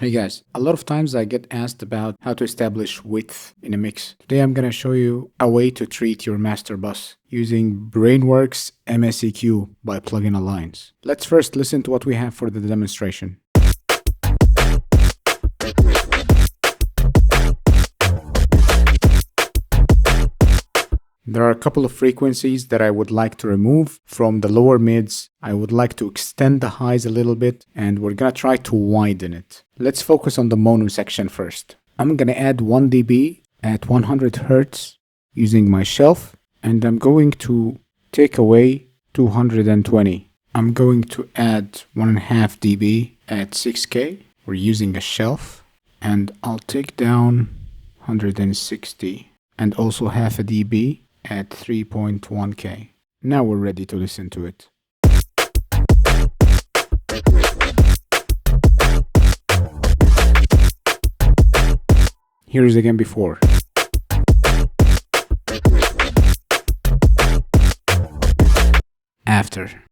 Hey guys, a lot of times I get asked about how to establish width in a mix. Today I'm gonna show you a way to treat your master bus using Brainworx MSEQ by plugin Alliance. Let's first listen to what we have for the demonstration. There are a couple of frequencies that I would like to remove from the lower mids. I would like to extend the highs a little bit, and we're gonna try to widen it. Let's focus on the mono section first. I'm gonna add 1 dB at 100 Hz using my shelf, and I'm going to take away 220. I'm going to add 1.5 dB at 6K. We're using a shelf, and I'll take down 160 and also half a dB at 3.1K. Now we're ready to listen to it. Here is again before. After.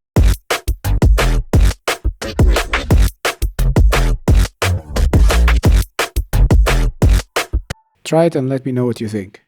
Try it and let me know what you think.